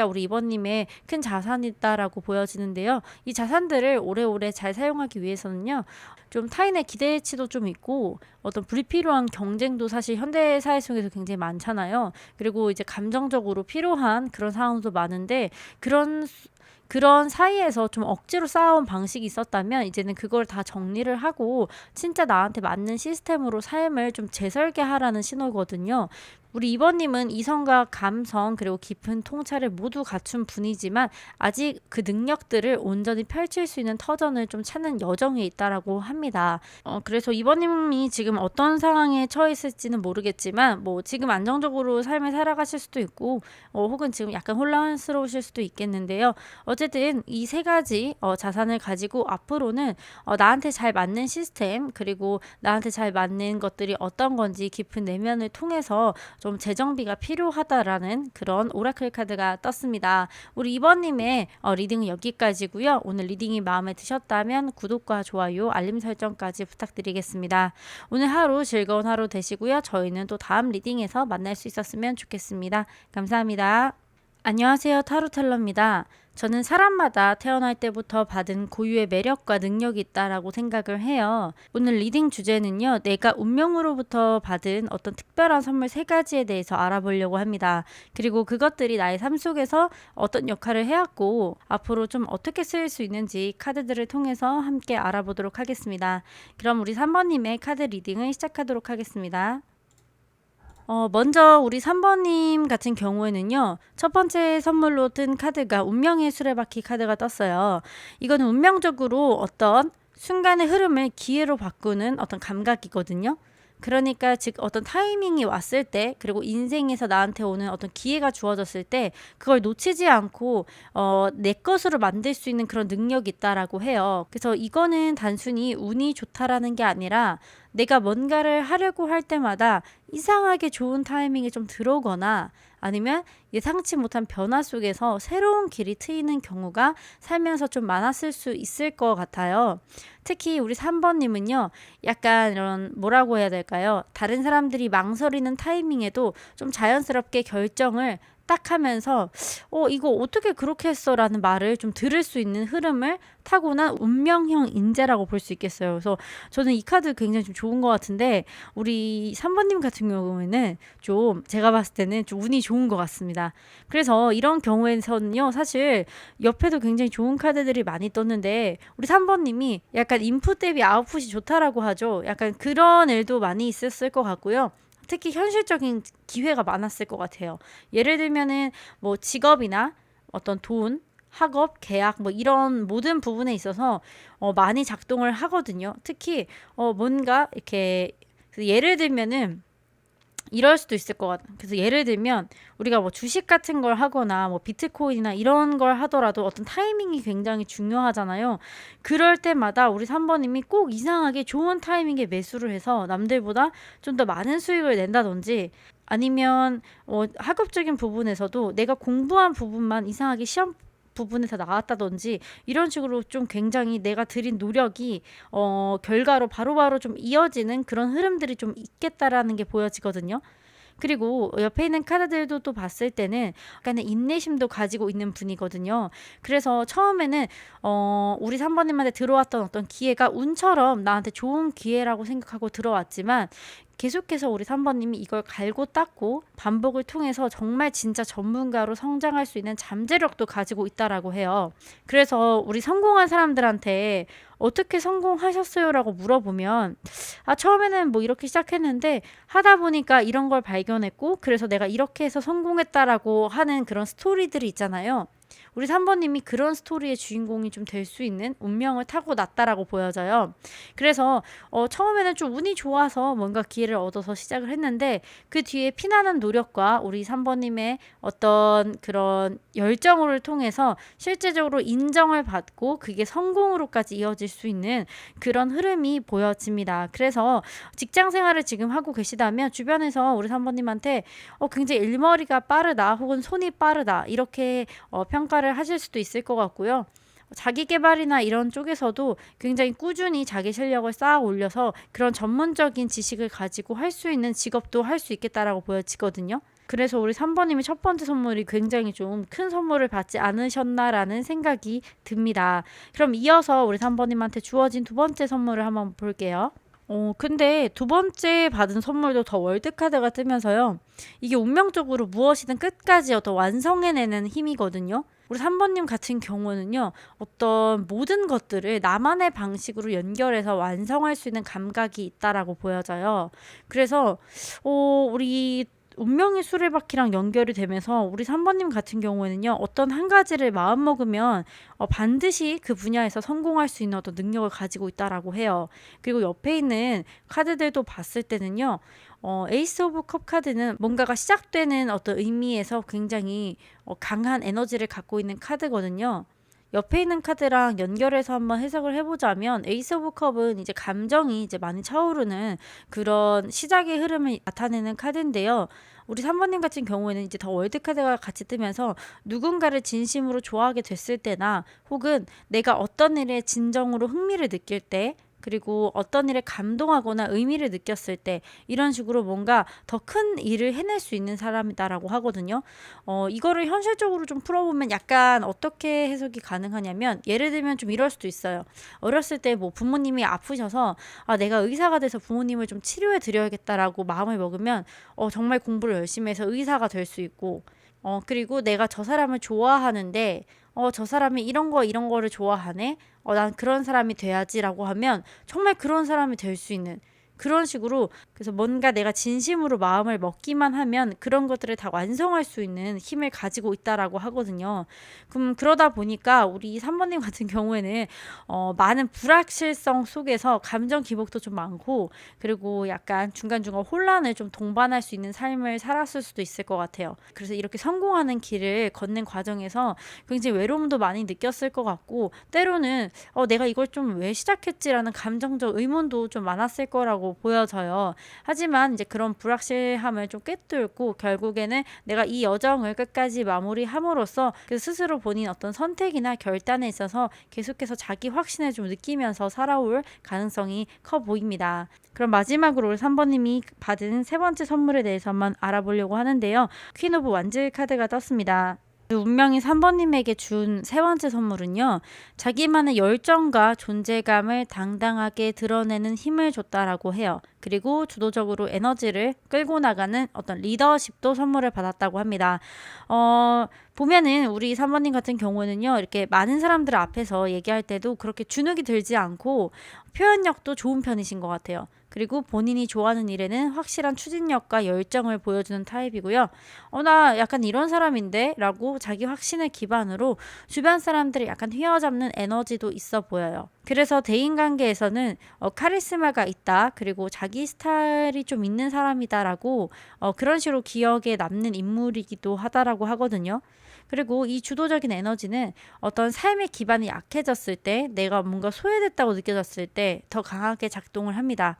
우리 이번님의 큰 자산이다라고 보여지는데요. 이 자산들을 오래오래 잘 사용하기 위해서는요. 좀 타인의 기대치도 좀 있고 어떤 불필요한 경쟁도 사실 현대 사회 속에서 굉장히 많잖아요. 그리고 이제 감정적으로 필요한 그런 상황도 많은데 그런 사이에서 좀 억지로 쌓아온 방식이 있었다면 이제는 그걸 다 정리를 하고 진짜 나한테 맞는 시스템으로 삶을 좀 재설계하라는 신호거든요. 우리 이번님은 이성과 감성 그리고 깊은 통찰을 모두 갖춘 분이지만 아직 그 능력들을 온전히 펼칠 수 있는 터전을 좀 찾는 여정에 있다라고 합니다. 그래서 이번님이 지금 어떤 상황에 처해 있을지는 모르겠지만 뭐 지금 안정적으로 삶을 살아가실 수도 있고 혹은 지금 약간 혼란스러우실 수도 있겠는데요. 어쨌든 이 세 가지 자산을 가지고 앞으로는 나한테 잘 맞는 시스템 그리고 나한테 잘 맞는 것들이 어떤 건지 깊은 내면을 통해서 좀 재정비가 필요하다라는 그런 오라클 카드가 떴습니다. 우리 이번님의 리딩은 여기까지고요. 오늘 리딩이 마음에 드셨다면 구독과 좋아요, 알림 설정까지 부탁드리겠습니다. 오늘 하루 즐거운 하루 되시고요. 저희는 또 다음 리딩에서 만날 수 있었으면 좋겠습니다. 감사합니다. 안녕하세요. 타로텔러입니다. 저는 사람마다 태어날 때부터 받은 고유의 매력과 능력이 있다라고 생각을 해요. 오늘 리딩 주제는요. 내가 운명으로부터 받은 어떤 특별한 선물 3가지에 대해서 알아보려고 합니다. 그리고 그것들이 나의 삶 속에서 어떤 역할을 해왔고 앞으로 좀 어떻게 쓰일 수 있는지 카드들을 통해서 함께 알아보도록 하겠습니다. 그럼 우리 3번님의 카드 리딩을 시작하도록 하겠습니다. 먼저 우리 3번님 같은 경우에는요. 첫 번째 선물로 뜬 카드가 운명의 수레바퀴 카드가 떴어요. 이거는 운명적으로 어떤 순간의 흐름을 기회로 바꾸는 어떤 감각이거든요. 그러니까 즉 어떤 타이밍이 왔을 때 그리고 인생에서 나한테 오는 어떤 기회가 주어졌을 때 그걸 놓치지 않고 내 것으로 만들 수 있는 그런 능력이 있다라고 해요. 그래서 이거는 단순히 운이 좋다라는 게 아니라 내가 뭔가를 하려고 할 때마다 이상하게 좋은 타이밍이 좀 들어오거나 아니면 예상치 못한 변화 속에서 새로운 길이 트이는 경우가 살면서 좀 많았을 수 있을 것 같아요. 특히 우리 3번님은요, 약간 이런 뭐라고 해야 될까요? 다른 사람들이 망설이는 타이밍에도 좀 자연스럽게 결정을 딱 하면서 이거 어떻게 그렇게 했어? 라는 말을 좀 들을 수 있는 흐름을 타고난 운명형 인재라고 볼 수 있겠어요. 그래서 저는 이 카드 굉장히 좀 좋은 것 같은데, 우리 3번님 같은 경우에는 좀 제가 봤을 때는 좀 운이 좋은 것 같습니다. 그래서 이런 경우에서는요, 사실 옆에도 굉장히 좋은 카드들이 많이 떴는데, 우리 3번님이 약간 인풋 대비 아웃풋이 좋다라고 하죠. 약간 그런 일도 많이 있었을 것 같고요. 특히 현실적인 기회가 많았을 것 같아요. 예를 들면은 뭐 직업이나 어떤 돈, 학업, 계약 뭐 이런 모든 부분에 있어서 많이 작동을 하거든요. 특히 뭔가 이렇게 예를 들면은 이럴 수도 있을 것 같아요. 그래서 예를 들면 우리가 뭐 주식 같은 걸 하거나 뭐 비트코인이나 이런 걸 하더라도 어떤 타이밍이 굉장히 중요하잖아요. 그럴 때마다 우리 3번님이 꼭 이상하게 좋은 타이밍에 매수를 해서 남들보다 좀 더 많은 수익을 낸다든지, 아니면 학업적인 부분에서도 내가 공부한 부분만 이상하게 시험 부분에서 나왔다든지, 이런 식으로 좀 굉장히 내가 들인 노력이 결과로 바로바로 좀 이어지는 그런 흐름들이 좀 있겠다라는 게 보여지거든요. 그리고 옆에 있는 카드들도 또 봤을 때는 약간의 인내심도 가지고 있는 분이거든요. 그래서 처음에는 우리 3번님한테 들어왔던 어떤 기회가 운처럼 나한테 좋은 기회라고 생각하고 들어왔지만, 계속해서 우리 3번님이 이걸 갈고 닦고 반복을 통해서 정말 진짜 전문가로 성장할 수 있는 잠재력도 가지고 있다라고 해요. 그래서 우리 성공한 사람들한테 어떻게 성공하셨어요? 라고 물어보면, 처음에는 뭐 이렇게 시작했는데 하다 보니까 이런 걸 발견했고, 그래서 내가 이렇게 해서 성공했다라고 하는 그런 스토리들이 있잖아요. 우리 3번님이 그런 스토리의 주인공이 좀 될 수 있는 운명을 타고났다라고 보여져요. 그래서 처음에는 좀 운이 좋아서 뭔가 기회를 얻어서 시작을 했는데, 그 뒤에 피나는 노력과 우리 3번님의 어떤 그런 열정을 통해서 실제적으로 인정을 받고 그게 성공으로까지 이어질 수 있는 그런 흐름이 보여집니다. 그래서 직장 생활을 지금 하고 계시다면 주변에서 우리 3번님한테 굉장히 일머리가 빠르다 혹은 손이 빠르다 이렇게 평가를 하실 수도 있을 것 같고요. 자기 개발이나 이런 쪽에서도 굉장히 꾸준히 자기 실력을 쌓아 올려서 그런 전문적인 지식을 가지고 할 수 있는 직업도 할 수 있겠다라고 보여지거든요. 그래서 우리 3번님이 첫 번째 선물이 굉장히 좀 큰 선물을 받지 않으셨나라는 생각이 듭니다. 그럼 이어서 우리 3번님한테 주어진 두 번째 선물을 한번 볼게요. 근데 두 번째 받은 선물도 더 월드카드가 뜨면서요, 이게 운명적으로 무엇이든 끝까지 완성해내는 힘이거든요. 우리 3번님 같은 경우는요, 어떤 모든 것들을 나만의 방식으로 연결해서 완성할 수 있는 감각이 있다라고 보여져요. 그래서 우리 운명의 수레바퀴랑 연결이 되면서 우리 3번님 같은 경우에는요, 어떤 한 가지를 마음먹으면 반드시 그 분야에서 성공할 수 있는 어떤 능력을 가지고 있다라고 해요. 그리고 옆에 있는 카드들도 봤을 때는요, 에이스 오브 컵 카드는 뭔가가 시작되는 어떤 의미에서 굉장히 강한 에너지를 갖고 있는 카드거든요. 옆에 있는 카드랑 연결해서 한번 해석을 해보자면, 에이스 오브 컵은 이제 감정이 이제 많이 차오르는 그런 시작의 흐름을 나타내는 카드인데요. 우리 3번님 같은 경우에는 이제 더 월드 카드가 같이 뜨면서 누군가를 진심으로 좋아하게 됐을 때나, 혹은 내가 어떤 일에 진정으로 흥미를 느낄 때, 그리고 어떤 일에 감동하거나 의미를 느꼈을 때, 이런 식으로 뭔가 더 큰 일을 해낼 수 있는 사람이다라고 하거든요. 이거를 현실적으로 좀 풀어보면 약간 어떻게 해석이 가능하냐면, 예를 들면 좀 이럴 수도 있어요. 어렸을 때 뭐 부모님이 아프셔서 내가 의사가 돼서 부모님을 좀 치료해 드려야겠다라고 마음을 먹으면 정말 공부를 열심히 해서 의사가 될 수 있고, 그리고 내가 저 사람을 좋아하는데 저 사람이 이런 거를 좋아하네. 난 그런 사람이 돼야지라고 하면 정말 그런 사람이 될 수 있는 그런 식으로, 그래서 뭔가 내가 진심으로 마음을 먹기만 하면 그런 것들을 다 완성할 수 있는 힘을 가지고 있다라고 하거든요. 그럼 그러다 보니까 우리 3번님 같은 경우에는 많은 불확실성 속에서 감정 기복도 좀 많고, 그리고 약간 중간중간 혼란을 좀 동반할 수 있는 삶을 살았을 수도 있을 것 같아요. 그래서 이렇게 성공하는 길을 걷는 과정에서 굉장히 외로움도 많이 느꼈을 것 같고, 때로는 내가 이걸 좀 왜 시작했지라는 감정적 의문도 좀 많았을 거라고 분이라고 보여져요. 하지만 이제 그런 불확실함을 좀 꿰뚫고 결국에는 내가 이 여정을 끝까지 마무리함으로써 그 스스로 본인 어떤 선택이나 결단에 있어서 계속해서 자기 확신을 좀 느끼면서 살아올 가능성이 커 보입니다. 그럼 마지막으로 우리 3번님이 받은 세 번째 선물에 대해서 한번 알아보려고 하는데요. 퀸 오브 완즈 카드가 떴습니다. 운명이 3번님에게 준 세 번째 선물은요. 자기만의 열정과 존재감을 당당하게 드러내는 힘을 줬다라고 해요. 그리고 주도적으로 에너지를 끌고 나가는 어떤 리더십도 선물을 받았다고 합니다. 보면은 우리 3번님 같은 경우는요. 이렇게 많은 사람들 앞에서 얘기할 때도 그렇게 주눅이 들지 않고 표현력도 좋은 편이신 것 같아요. 그리고 본인이 좋아하는 일에는 확실한 추진력과 열정을 보여주는 타입이고요. 나 약간 이런 사람인데? 라고 자기 확신을 기반으로 주변 사람들을 약간 휘어잡는 에너지도 있어 보여요. 그래서 대인관계에서는 카리스마가 있다. 그리고 자기 스타일이 좀 있는 사람이다라고 그런 식으로 기억에 남는 인물이기도 하다라고 하거든요. 그리고 이 주도적인 에너지는 어떤 삶의 기반이 약해졌을 때 내가 뭔가 소외됐다고 느껴졌을 때 더 강하게 작동을 합니다.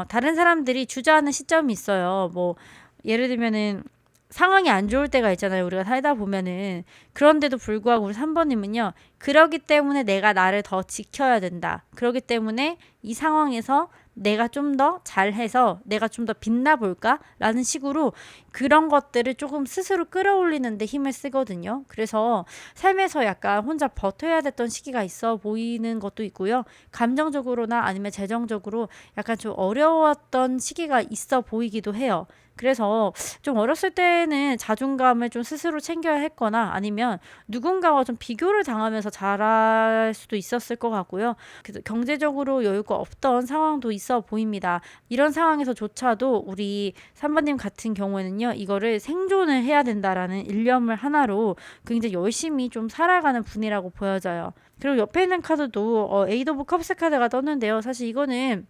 다른 사람들이 주저하는 시점이 있어요. 뭐 예를 들면은 상황이 안 좋을 때가 있잖아요. 우리가 살다 보면은. 그런데도 불구하고 우리 3번님은요. 그러기 때문에 내가 나를 더 지켜야 된다. 그러기 때문에 이 상황에서 내가 좀 더 잘해서 내가 좀 더 빛나 볼까? 라는 식으로 그런 것들을 조금 스스로 끌어올리는 데 힘을 쓰거든요. 그래서 삶에서 약간 혼자 버텨야 됐던 시기가 있어 보이는 것도 있고요. 감정적으로나 아니면 재정적으로 약간 좀 어려웠던 시기가 있어 보이기도 해요. 그래서 좀 어렸을 때는 자존감을 좀 스스로 챙겨야 했거나 아니면 누군가와 좀 비교를 당하면서 자랄 수도 있었을 것 같고요. 그래서 경제적으로 여유가 없던 상황도 있어 보입니다. 이런 상황에서조차도 우리 3번님 같은 경우에는요. 이거를 생존을 해야 된다라는 일념을 하나로 굉장히 열심히 좀 살아가는 분이라고 보여져요. 그리고 옆에 있는 카드도 에이드 오브 컵스 카드가 떴는데요. 사실 이거는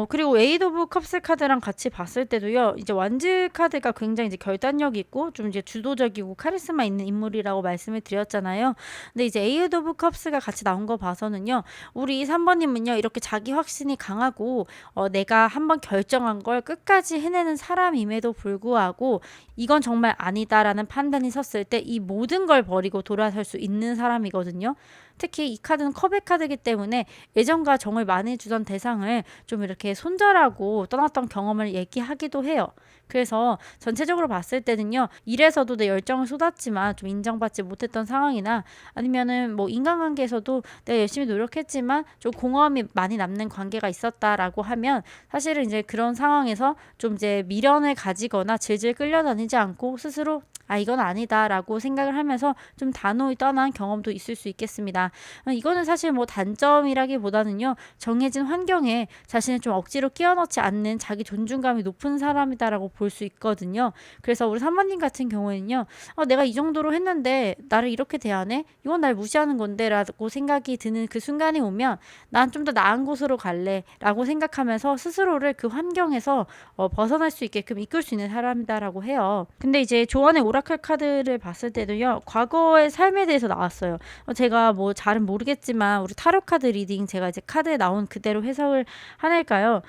그리고 에이드 오브 컵스 카드랑 같이 봤을 때도요, 이제 완즈 카드가 굉장히 이제 결단력 있고, 좀 이제 주도적이고 카리스마 있는 인물이라고 말씀을 드렸잖아요. 근데 이제 에이드 오브 컵스가 같이 나온 거 봐서는요, 우리 3번님은요, 이렇게 자기 확신이 강하고, 내가 한번 결정한 걸 끝까지 해내는 사람임에도 불구하고, 이건 정말 아니다라는 판단이 섰을 때 이 모든 걸 버리고 돌아설 수 있는 사람이거든요. 특히 이 카드는 컵의 카드이기 때문에 예전과 정을 많이 주던 대상을 좀 이렇게 손절하고 떠났던 경험을 얘기하기도 해요. 그래서 전체적으로 봤을 때는요. 일에서도 내 열정을 쏟았지만 좀 인정받지 못했던 상황이나 아니면은 뭐 인간관계에서도 내가 열심히 노력했지만 좀 공허함이 많이 남는 관계가 있었다라고 하면 사실은 이제 그런 상황에서 좀 이제 미련을 가지거나 질질 끌려다니지 않고 스스로 이건 아니다라고 생각을 하면서 좀 단호히 떠난 경험도 있을 수 있겠습니다. 이거는 사실 뭐 단점이라기보다는요. 정해진 환경에 자신을 좀 억지로 끼워 넣지 않는 자기 존중감이 높은 사람이다라고 볼 수 있거든요. 그래서 우리 3번님 같은 경우에는요. 내가 이 정도로 했는데 나를 이렇게 대하네? 이건 날 무시하는 건데 라고 생각이 드는 그 순간이 오면 난 좀 더 나은 곳으로 갈래 라고 생각하면서 스스로를 그 환경에서 벗어날 수 있게끔 이끌 수 있는 사람이다라고 해요. 근데 이제 조언의 오라클 카드를 봤을 때도요. 과거의 삶에 대해서 나왔어요. 제가 뭐 잘은 모르겠지만 우리 타로 카드 리딩 제가 이제 카드에 나온 그대로 해석을 하낼까요?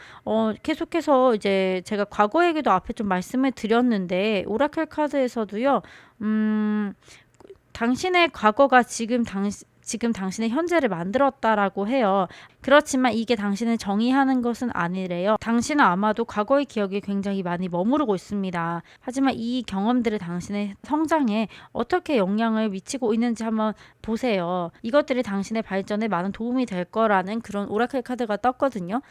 계속해서 이제 제가 과거 얘기도 앞에 좀 말씀을 드렸는데 오라클 카드에서도요. 당신의 과거가 지금 당신의 현재를 만들었다라고 해요. 그렇지만 이게 당신을 정의하는 것은 아니래요. 당신은 아마도 과거의 기억이 굉장히 많이 머무르고 있습니다. 하지만 이 경험들이 당신의 성장에 어떻게 영향을 미치고 있는지 한번 보세요. 이것들이 당신의 발전에 많은 도움이 될 거라는 그런 오라클 카드가 떴거든요.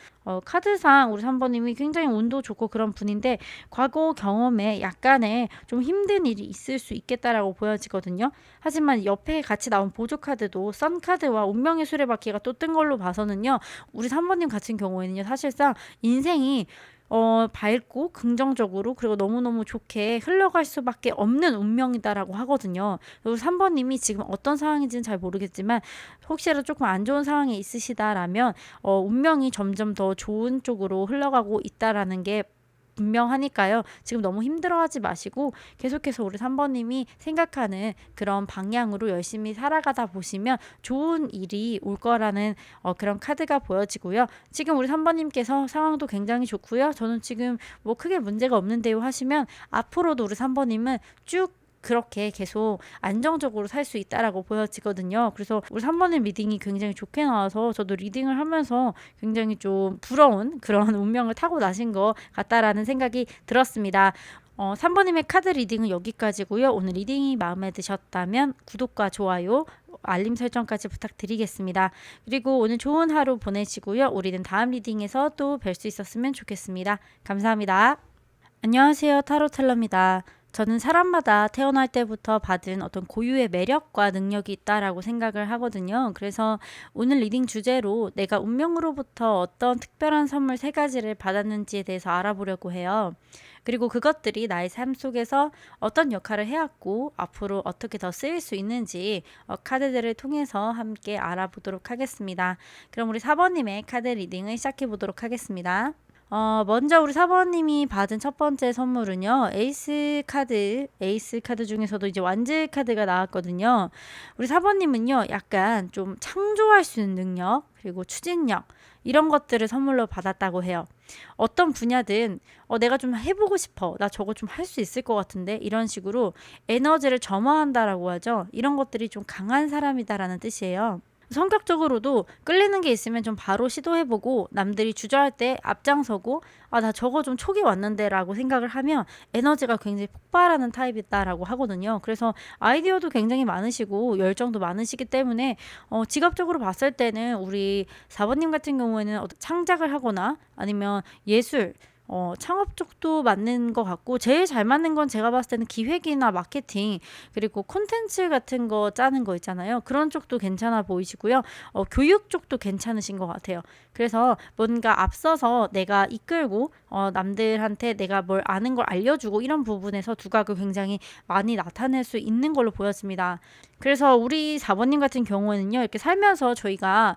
카드상 우리 3번님이 굉장히 운도 좋고 그런 분인데 과거 경험에 약간의 좀 힘든 일이 있을 수 있겠다라고 보여지거든요. 하지만 옆에 같이 나온 보조 카드도 선 카드와 운명의 수레바퀴가 또 뜬 걸로 봐서는요. 우리 3번님 같은 경우에는요. 사실상 인생이 밝고 긍정적으로 그리고 너무너무 좋게 흘러갈 수밖에 없는 운명이다라고 하거든요. 그리고 3번님이 지금 어떤 상황인지는 잘 모르겠지만 혹시라도 조금 안 좋은 상황에 있으시다라면 운명이 점점 더 좋은 쪽으로 흘러가고 있다라는 게 분명하니까요. 지금 너무 힘들어하지 마시고 계속해서 우리 3번님이 생각하는 그런 방향으로 열심히 살아가다 보시면 좋은 일이 올 거라는 그런 카드가 보여지고요. 지금 우리 3번님께서 상황도 굉장히 좋고요. 저는 지금 뭐 크게 문제가 없는데요 하시면 앞으로도 우리 3번님은 쭉 그렇게 계속 안정적으로 살 수 있다라고 보여지거든요. 그래서 우리 3번의 리딩이 굉장히 좋게 나와서 저도 리딩을 하면서 굉장히 좀 부러운 그런 운명을 타고 나신 것 같다라는 생각이 들었습니다. 3번님의 카드 리딩은 여기까지고요. 오늘 리딩이 마음에 드셨다면 구독과 좋아요, 알림 설정까지 부탁드리겠습니다. 그리고 오늘 좋은 하루 보내시고요. 우리는 다음 리딩에서 또 뵐 수 있었으면 좋겠습니다. 감사합니다. 안녕하세요. 타로텔러입니다. 저는 사람마다 태어날 때부터 받은 어떤 고유의 매력과 능력이 있다라고 생각을 하거든요. 그래서 오늘 리딩 주제로 내가 운명으로부터 어떤 특별한 선물 3가지를 받았는지에 대해서 알아보려고 해요. 그리고 그것들이 나의 삶 속에서 어떤 역할을 해왔고 앞으로 어떻게 더 쓰일 수 있는지 카드들을 통해서 함께 알아보도록 하겠습니다. 그럼 우리 4번님의 카드 리딩을 시작해 보도록 하겠습니다. 먼저 우리 4번님이 받은 첫 번째 선물은요. 에이스 카드 중에서도 이제 완즈 카드가 나왔거든요. 우리 4번님은요. 약간 좀 창조할 수 있는 능력, 그리고 추진력, 이런 것들을 선물로 받았다고 해요. 어떤 분야든 내가 좀 해보고 싶어. 나 저거 좀 할 수 있을 것 같은데. 이런 식으로 에너지를 점화한다라고 하죠. 이런 것들이 좀 강한 사람이다라는 뜻이에요. 성격적으로도 끌리는 게 있으면 좀 바로 시도해보고 남들이 주저할 때 앞장서고 나 저거 좀 촉이 왔는데 라고 생각을 하면 에너지가 굉장히 폭발하는 타입이다라고 하거든요. 그래서 아이디어도 굉장히 많으시고 열정도 많으시기 때문에 직업적으로 봤을 때는 우리 4번님 같은 경우에는 창작을 하거나 아니면 예술 창업 쪽도 맞는 것 같고 제일 잘 맞는 건 제가 봤을 때는 기획이나 마케팅 그리고 콘텐츠 같은 거 짜는 거 있잖아요. 그런 쪽도 괜찮아 보이시고요. 교육 쪽도 괜찮으신 것 같아요. 그래서 뭔가 앞서서 내가 이끌고 남들한테 내가 뭘 아는 걸 알려주고 이런 부분에서 두각을 굉장히 많이 나타낼 수 있는 걸로 보였습니다. 그래서 우리 4번님 같은 경우에는요. 이렇게 살면서 저희가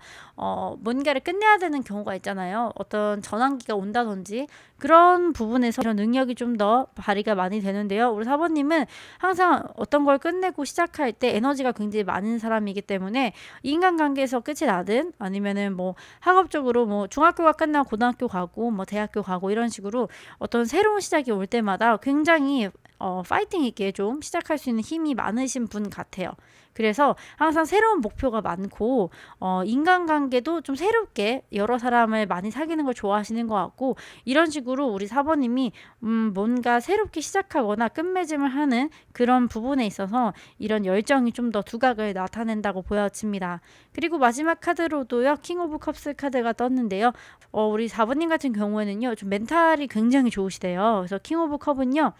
뭔가를 끝내야 되는 경우가 있잖아요. 어떤 전환기가 온다든지 그런 부분에서 이런 능력이 좀 더 발휘가 많이 되는데요. 우리 4번님은 항상 어떤 걸 끝내고 시작할 때 에너지가 굉장히 많은 사람이기 때문에 인간관계에서 끝이 나든 아니면은 뭐 학업적으로 뭐 중학교가 끝나고 고등학교 가고 뭐 대학교 가고 이런 식으로 어떤 새로운 시작이 올 때마다 굉장히 파이팅 있게 좀 시작할 수 있는 힘이 많으신 분 같아요. 그래서 항상 새로운 목표가 많고 인간관계도 좀 새롭게 여러 사람을 많이 사귀는 걸 좋아하시는 것 같고 이런 식으로 우리 4번님이 뭔가 새롭게 시작하거나 끝맺음을 하는 그런 부분에 있어서 이런 열정이 좀 더 두각을 나타낸다고 보여집니다. 그리고 마지막 카드로도요. 킹 오브 컵스 카드가 떴는데요. 우리 4번님 같은 경우에는요. 좀 멘탈이 굉장히 좋으시대요. 그래서 킹 오브 컵은요.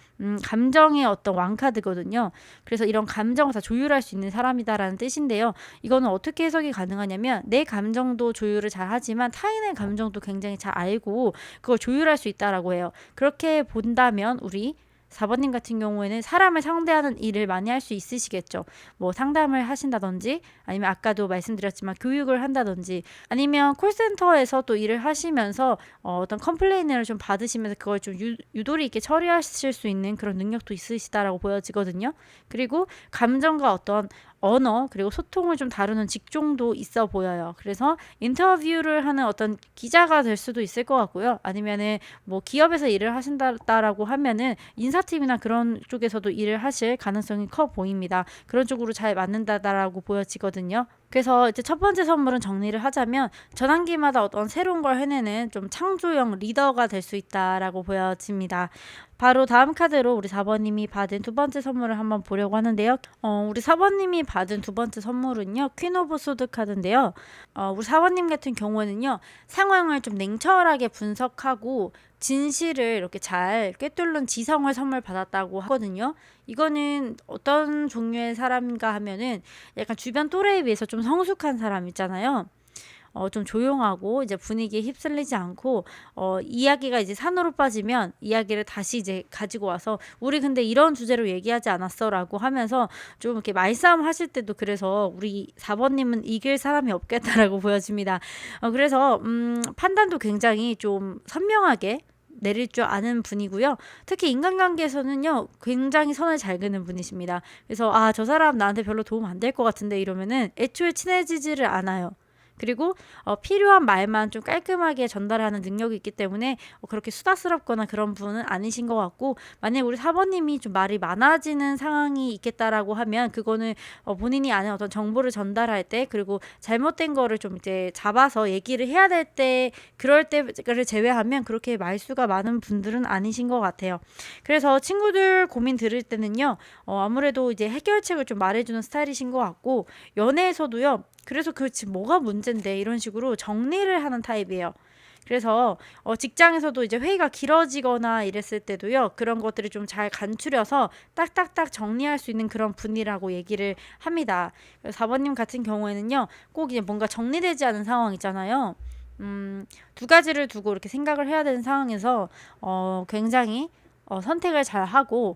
감정의 어떤 왕카드거든요. 그래서 이런 감정을 다 조율할 수 있는 사람이다라는 뜻인데요. 이거는 어떻게 해석이 가능하냐면 내 감정도 조율을 잘 하지만 타인의 감정도 굉장히 잘 알고 그걸 조율할 수 있다라고 해요. 그렇게 본다면 우리 4번님 같은 경우에는 사람을 상대하는 일을 많이 할 수 있으시겠죠. 뭐 상담을 하신다든지 아니면 아까도 말씀드렸지만 교육을 한다든지 아니면 콜센터에서 또 일을 하시면서 어떤 컴플레인을 좀 받으시면서 그걸 좀 유도리 있게 처리하실 수 있는 그런 능력도 있으시다라고 보여지거든요. 그리고 감정과 어떤 언어 그리고 소통을 좀 다루는 직종도 있어 보여요. 그래서 인터뷰를 하는 어떤 기자가 될 수도 있을 것 같고요. 아니면은 뭐 기업에서 일을 하신다라고 하면은 인사팀이나 그런 쪽에서도 일을 하실 가능성이 커 보입니다. 그런 쪽으로 잘 맞는다라고 보여지거든요. 그래서 이제 첫 번째 선물은 정리를 하자면 전환기마다 어떤 새로운 걸 해내는 좀 창조형 리더가 될 수 있다라고 보여집니다. 바로 다음 카드로 우리 4번님이 받은 두 번째 선물을 한번 보려고 하는데요. 우리 4번님이 받은 두 번째 선물은요. 퀸 오브 소드 카드인데요. 우리 4번님 같은 경우에는요. 상황을 좀 냉철하게 분석하고 진실을 이렇게 잘 꿰뚫는 지성을 선물 받았다고 하거든요. 이거는 어떤 종류의 사람인가 하면은 약간 주변 또래에 비해서 좀 성숙한 사람 있잖아요. 좀 조용하고 이제 분위기에 휩쓸리지 않고 이야기가 이제 산으로 빠지면 이야기를 다시 이제 가지고 와서 우리 근데 이런 주제로 얘기하지 않았어라고 하면서 좀 이렇게 말싸움 하실 때도 그래서 우리 4번님은 이길 사람이 없겠다라고 보여집니다. 그래서 판단도 굉장히 좀 선명하게 내릴 줄 아는 분이고요. 특히 인간관계에서는요, 굉장히 선을 잘 그는 분이십니다. 그래서 저 사람 나한테 별로 도움 안 될 것 같은데 이러면은 애초에 친해지지를 않아요. 그리고 필요한 말만 좀 깔끔하게 전달하는 능력이 있기 때문에 그렇게 수다스럽거나 그런 분은 아니신 것 같고, 만약에 우리 사모님이 좀 말이 많아지는 상황이 있겠다라고 하면 그거는 본인이 아는 어떤 정보를 전달할 때, 그리고 잘못된 거를 좀 이제 잡아서 얘기를 해야 될 때, 그럴 때를 제외하면 그렇게 말수가 많은 분들은 아니신 것 같아요. 그래서 친구들 고민 들을 때는요, 아무래도 이제 해결책을 좀 말해주는 스타일이신 것 같고, 연애에서도요, 그래서 지금 뭐가 문제인데 이런 식으로 정리를 하는 타입이에요. 그래서 직장에서도 이제 회의가 길어지거나 이랬을 때도요, 그런 것들을 좀 잘 간추려서 딱딱딱 정리할 수 있는 그런 분이라고 얘기를 합니다. 4번님 같은 경우에는요, 꼭 이제 뭔가 정리되지 않은 상황 있잖아요. 두 가지를 두고 이렇게 생각을 해야 되는 상황에서 굉장히 선택을 잘 하고,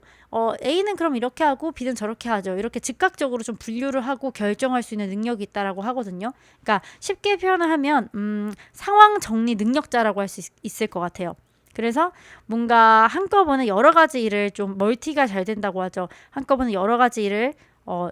A는 그럼 이렇게 하고 B는 저렇게 하죠. 이렇게 즉각적으로 좀 분류를 하고 결정할 수 있는 능력이 있다라고 하거든요. 그러니까 쉽게 표현을 하면 상황 정리 능력자라고 할 수 있을 것 같아요. 그래서 뭔가 한꺼번에 여러 가지 일을 좀 멀티가 잘 된다고 하죠. 한꺼번에 여러 가지 일을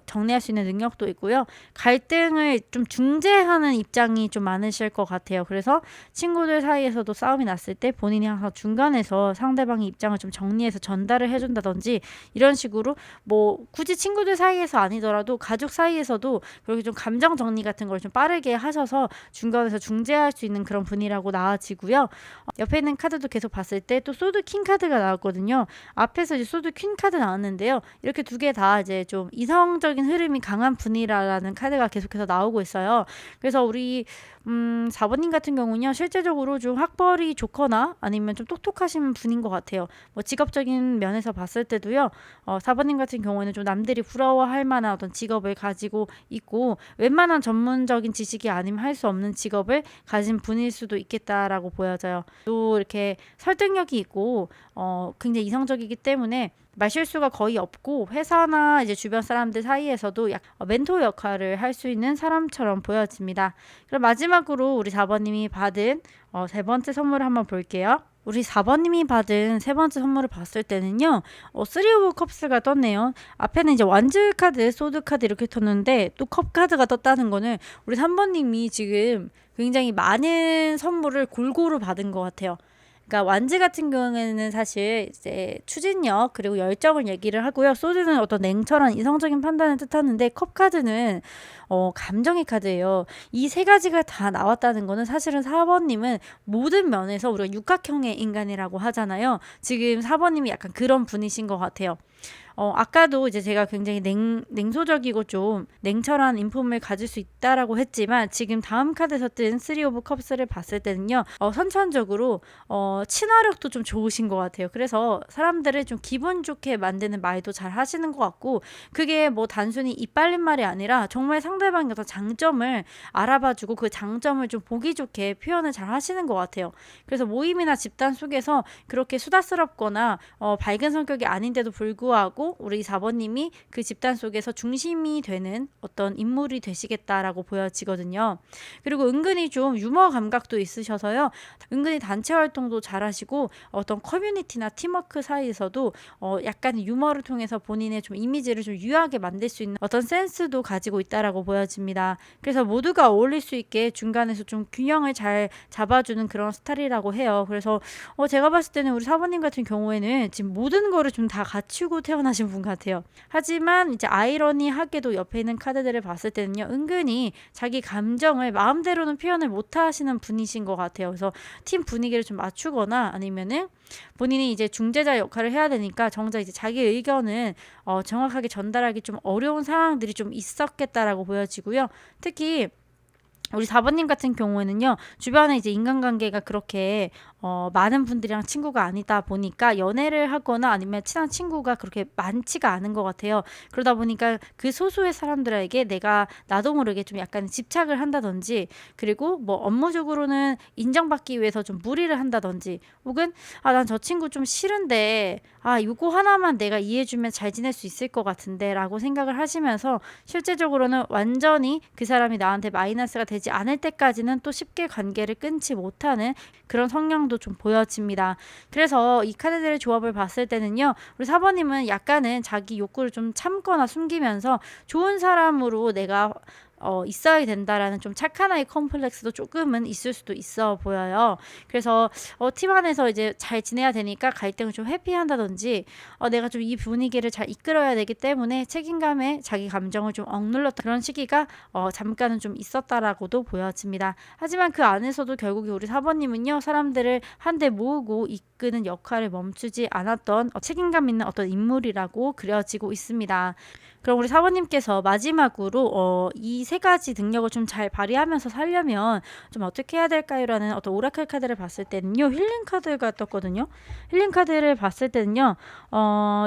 정리할 수 있는 능력도 있고요. 갈등을 좀 중재하는 입장이 좀 많으실 것 같아요. 그래서 친구들 사이에서도 싸움이 났을 때 본인이 항상 중간에서 상대방의 입장을 좀 정리해서 전달을 해준다든지, 이런 식으로 뭐 굳이 친구들 사이에서 아니더라도 가족 사이에서도 그렇게 좀 감정 정리 같은 걸 좀 빠르게 하셔서 중간에서 중재할 수 있는 그런 분이라고 나와지고요. 옆에 있는 카드도 계속 봤을 때 또 소드 킹 카드가 나왔거든요. 앞에서 이제 소드 퀸 카드 나왔는데요. 이렇게 두 개 다 이제 좀 이성적인 흐름이 강한 분이라는 카드가 계속해서 나오고 있어요. 그래서 우리 4번님 같은 경우는요, 실제적으로 좀 학벌이 좋거나 아니면 좀 똑똑하신 분인 것 같아요. 뭐 직업적인 면에서 봤을 때도요, 4번님 같은 경우에는 좀 남들이 부러워할 만한 어떤 직업을 가지고 있고, 웬만한 전문적인 지식이 아니면 할 수 없는 직업을 가진 분일 수도 있겠다라고 보여져요. 또 이렇게 설득력이 있고 굉장히 이성적이기 때문에 말실수가 거의 없고, 회사나 이제 주변 사람들 사이에서도 멘토 역할을 할 수 있는 사람처럼 보여집니다. 그럼 마지막으로 우리 4번님이 받은 세 번째 선물을 한번 볼게요. 우리 4번님이 받은 세 번째 선물을 봤을 때는요, 3 오브 컵스가 떴네요. 앞에는 이제 완즈 카드, 소드 카드 이렇게 떴는데, 또 컵 카드가 떴다는 거는 우리 3번님이 지금 굉장히 많은 선물을 골고루 받은 것 같아요. 그러니까 완즈 같은 경우에는 사실 이제 추진력 그리고 열정을 얘기를 하고요. 소드는 어떤 냉철한 이성적인 판단을 뜻하는데, 컵 카드는 감정의 카드예요. 이 세 가지가 다 나왔다는 거는 사실은 4번님은 모든 면에서 우리가 육각형의 인간이라고 하잖아요. 지금 4번님이 약간 그런 분이신 것 같아요. 아까도 이제 제가 굉장히 냉소적이고 좀 냉철한 인품을 가질 수 있다라고 했지만, 지금 다음 카드에서 뜬 3 오브 컵스를 봤을 때는요, 선천적으로 친화력도 좀 좋으신 것 같아요. 그래서 사람들을 좀 기분 좋게 만드는 말도 잘 하시는 것 같고, 그게 뭐 단순히 이빨린 말이 아니라 정말 상대방의 어떤 장점을 알아봐주고 그 장점을 좀 보기 좋게 표현을 잘 하시는 것 같아요. 그래서 모임이나 집단 속에서 그렇게 수다스럽거나 밝은 성격이 아닌데도 불구하고 우리 4번님이 그 집단 속에서 중심이 되는 어떤 인물이 되시겠다라고 보여지거든요. 그리고 은근히 좀 유머 감각도 있으셔서요, 은근히 단체 활동도 잘하시고, 어떤 커뮤니티나 팀워크 사이에서도 약간 유머를 통해서 본인의 좀 이미지를 좀 유하게 만들 수 있는 어떤 센스도 가지고 있다라고 보여집니다. 그래서 모두가 어울릴 수 있게 중간에서 좀 균형을 잘 잡아주는 그런 스타일이라고 해요. 그래서 제가 봤을 때는 우리 4번님 같은 경우에는 지금 모든 거를 좀 다 갖추고 태어나신 분 같아요. 하지만 이제 아이러니하게도 옆에 있는 카드들을 봤을 때는요, 은근히 자기 감정을 마음대로는 표현을 못 하시는 분이신 것 같아요. 그래서 팀 분위기를 좀 맞추거나 아니면은 본인이 이제 중재자 역할을 해야 되니까 정작 이제 자기 의견은 정확하게 전달하기 좀 어려운 상황들이 좀 있었겠다라고 보여지고요. 특히 우리 4번님 같은 경우에는요, 주변에 이제 인간관계가 그렇게 많은 분들이랑 친구가 아니다 보니까 연애를 하거나 아니면 친한 친구가 그렇게 많지가 않은 것 같아요. 그러다 보니까 그 소수의 사람들에게 내가 나도 모르게 좀 약간 집착을 한다든지, 그리고 뭐 업무적으로는 인정받기 위해서 좀 무리를 한다든지, 혹은 난 저 친구 좀 싫은데 이거 하나만 내가 이해해주면 잘 지낼 수 있을 것 같은데 라고 생각을 하시면서, 실제적으로는 완전히 그 사람이 나한테 마이너스가 되지 않을 때까지는 또 쉽게 관계를 끊지 못하는 그런 성향도 성향도 좀 보여집니다. 그래서 이 카드들의 조합을 봤을 때는요, 우리 4번님은 약간은 자기 욕구를 좀 참거나 숨기면서 좋은 사람으로 내가 있어야 된다라는 좀 착한 아이 컴플렉스도 조금은 있을 수도 있어 보여요. 그래서 팀 안에서 이제 잘 지내야 되니까 갈등을 좀 회피한다든지 내가 좀 이 분위기를 잘 이끌어야 되기 때문에 책임감에 자기 감정을 좀 억눌렀던 그런 시기가 잠깐은 좀 있었다라고도 보여집니다. 하지만 그 안에서도 결국에 우리 4번님은요, 사람들을 한데 모으고 이끄는 역할을 멈추지 않았던 책임감 있는 어떤 인물이라고 그려지고 있습니다. 그럼 우리 4번님께서 마지막으로 이 세 가지 능력을 좀 잘 발휘하면서 살려면 좀 어떻게 해야 될까요? 라는 어떤 오라클 카드를 봤을 때는요, 힐링 카드가 떴거든요. 힐링 카드를 봤을 때는요,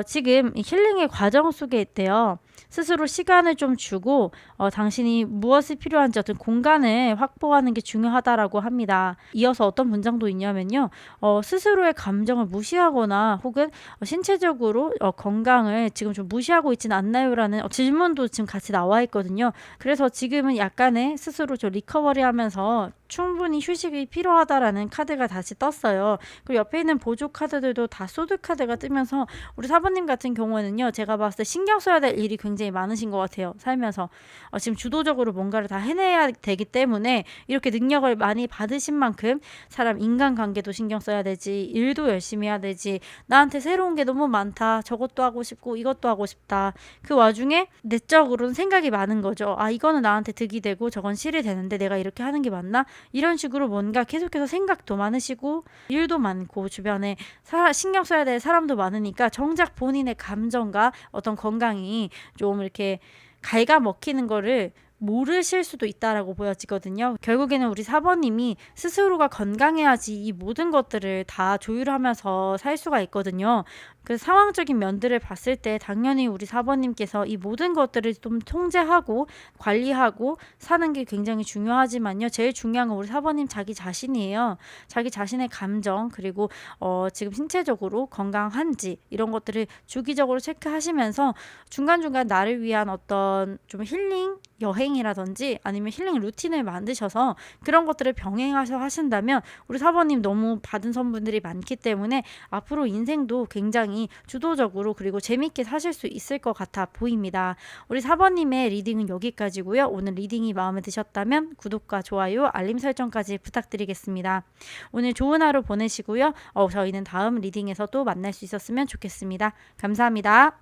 지금 이 힐링의 과정 속에 있대요. 스스로 시간을 좀 주고 당신이 무엇이 필요한지 어떤 공간을 확보하는 게 중요하다라고 합니다. 이어서 어떤 문장도 있냐면요, 스스로의 감정을 무시하거나 혹은 신체적으로 건강을 지금 좀 무시하고 있지는 않나요? 라는 질문도 지금 같이 나와 있거든요. 그래서 지금은 약간의 스스로 좀 리커버리 하면서 충분히 휴식이 필요하다라는 카드가 다시 떴어요. 그리고 옆에 있는 보조 카드들도 다 소드 카드가 뜨면서 우리 4번님 같은 경우에는요, 제가 봤을 때 신경 써야 될 일이 굉장히 많으신 것 같아요. 살면서 지금 주도적으로 뭔가를 다 해내야 되기 때문에 이렇게 능력을 많이 받으신 만큼 사람 인간관계도 신경 써야 되지, 일도 열심히 해야 되지, 나한테 새로운 게 너무 많다, 저것도 하고 싶고 이것도 하고 싶다. 그 와중에 내적으로는 생각이 많은 거죠. 이거는 나한테 득이 되고 저건 실이 되는데 내가 이렇게 하는 게 맞나? 이런 식으로 뭔가 계속해서 생각도 많으시고 일도 많고 주변에 신경 써야 될 사람도 많으니까 정작 본인의 감정과 어떤 건강이 좀 이렇게 갉아먹히는 거를 모르실 수도 있다라고 보여지거든요. 결국에는 우리 4번님이 스스로가 건강해야지 이 모든 것들을 다 조율하면서 살 수가 있거든요. 그 상황적인 면들을 봤을 때 당연히 우리 4번님께서 이 모든 것들을 좀 통제하고 관리하고 사는 게 굉장히 중요하지만요. 제일 중요한 건 우리 4번님 자기 자신이에요. 자기 자신의 감정, 그리고 지금 신체적으로 건강한지 이런 것들을 주기적으로 체크하시면서 중간중간 나를 위한 어떤 좀 힐링 여행이라든지 아니면 힐링 루틴을 만드셔서 그런 것들을 병행하셔 하신다면 우리 4번님 너무 받은 선분들이 많기 때문에 앞으로 인생도 굉장히 주도적으로 그리고 재밌게 사실 수 있을 것 같아 보입니다. 우리 4번님의 리딩은 여기까지고요. 오늘 리딩이 마음에 드셨다면 구독과 좋아요, 알림 설정까지 부탁드리겠습니다. 오늘 좋은 하루 보내시고요. 저희는 다음 리딩에서 또 만날 수 있었으면 좋겠습니다. 감사합니다.